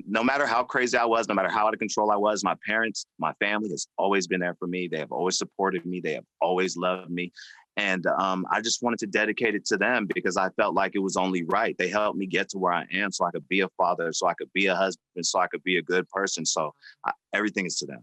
No matter how crazy I was, no matter how out of control I was, my parents, my family has always been there for me. They have always supported me. They have always loved me. And I just wanted to dedicate it to them because I felt like it was only right. They helped me get to where I am so I could be a father, so I could be a husband, so I could be a good person. So everything is to them.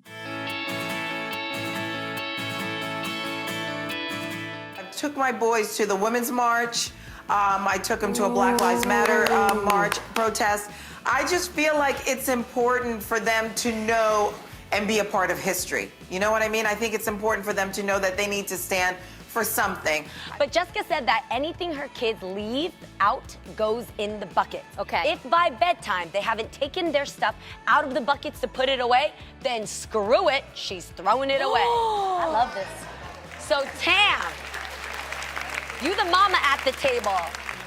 I took my boys to the Women's March. I took them to a Black Lives Matter march, protest. I just feel like it's important for them to know and be a part of history. You know what I mean? I think it's important for them to know that they need to stand for something. But Jessica said that anything her kids leave out goes in the bucket. Okay. If by bedtime they haven't taken their stuff out of the buckets to put it away, then screw it, she's throwing it away. I love this. So Tam, you the mama at the table.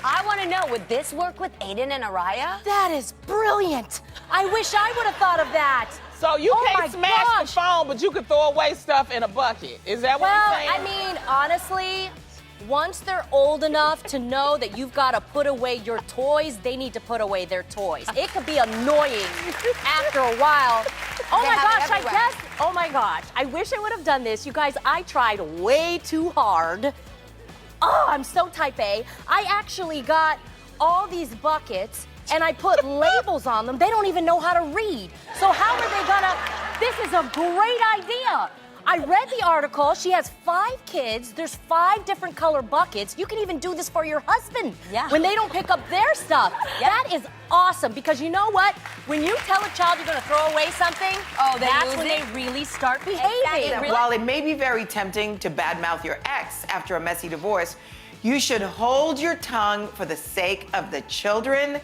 I want to know, would this work with Aiden and Araya? That is brilliant. I wish I would have thought of that. So you can't smash the phone, but you can throw away stuff in a bucket. Is that what you're saying? Well, I mean, honestly, once they're old enough to know that you've got to put away your toys, they need to put away their toys. It could be annoying after a while. Oh my gosh, I guess, oh my gosh, I wish I would have done this. You guys, I tried way too hard. Oh, I'm so type A. I actually got all these buckets and I put labels on them. They don't even know how to read. So how are they gonna, this is a great idea. I read the article. She has 5 kids. There's 5 different color buckets. You can even do this for your husband when they don't pick up their stuff. That is awesome because you know what? When you tell a child you're gonna throw away something, that's when they really start behaving. While it may be very tempting to badmouth your ex after a messy divorce, you should hold your tongue for the sake of the children,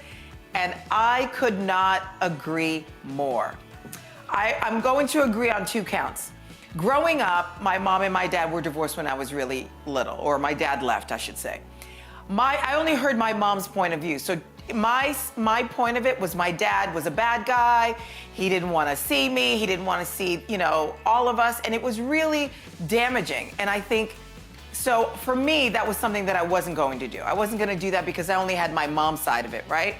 and I could not agree more. I'm going to agree on 2 counts. Growing up, my mom and my dad were divorced when I was really little, or my dad left, I should say. I only heard my mom's point of view. So my point of it was my dad was a bad guy. He didn't want to see me. He didn't want to see, you know, all of us. And it was really damaging. And I think, so for me, that was something that I wasn't going to do. I wasn't going to do that because I only had my mom's side of it, right?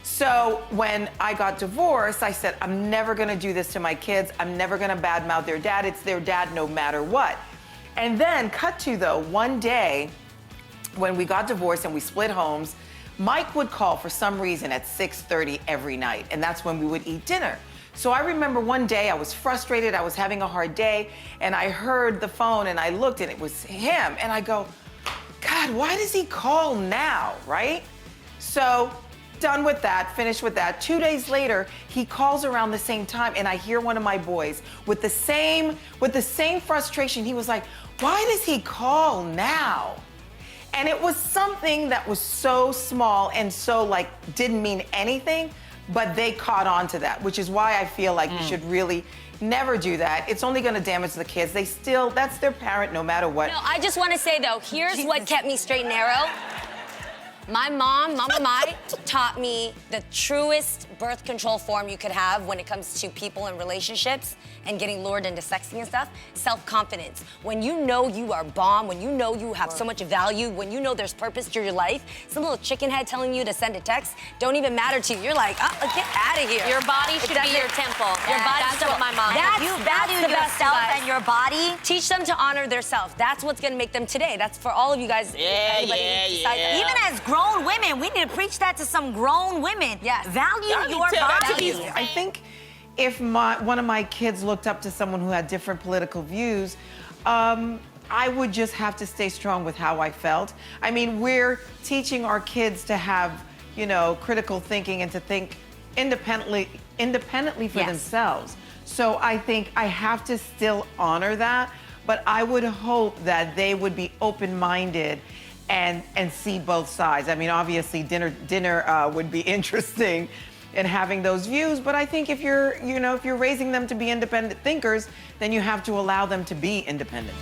So when I got divorced, I said, I'm never gonna do this to my kids. I'm never gonna badmouth their dad. It's their dad no matter what. And then cut to though, one day when we got divorced and we split homes, Mike would call for some reason at 6:30 every night. And that's when we would eat dinner. So I remember one day I was frustrated. I was having a hard day and I heard the phone and I looked and it was him. And I go, God, why does he call now, right? So, done with that, finished with that. 2 days later, he calls around the same time and I hear one of my boys with the same frustration. He was like, why does he call now? And it was something that was so small and so like didn't mean anything, but they caught on to that, which is why I feel like you should really never do that. It's only gonna damage the kids. That's their parent no matter what. No, I just wanna say though, here's what kept me straight and narrow. My mom, Mama Mai, taught me the truest birth control form you could have when it comes to people and relationships and getting lured into sexting and stuff, self-confidence. When you know you are bomb, when you know you have so much value, when you know there's purpose to your life, some little chicken head telling you to send a text don't even matter to you. You're like, oh, get out of here. Your body should be your temple. Your body, that's what my mom that's, said. you value yourself and your body. Teach them to honor their self. That's what's gonna make them today. That's for all of you guys. Even as grown women, we need to preach that to some grown women. Yes. Value your body. I think if one of my kids looked up to someone who had different political views, I would just have to stay strong with how I felt. I mean, we're teaching our kids to have, you know, critical thinking and to think independently for themselves. So I think I have to still honor that, but I would hope that they would be open-minded and see both sides. I mean, obviously dinner would be interesting in having those views, but I think if you're raising them to be independent thinkers, then you have to allow them to be independent.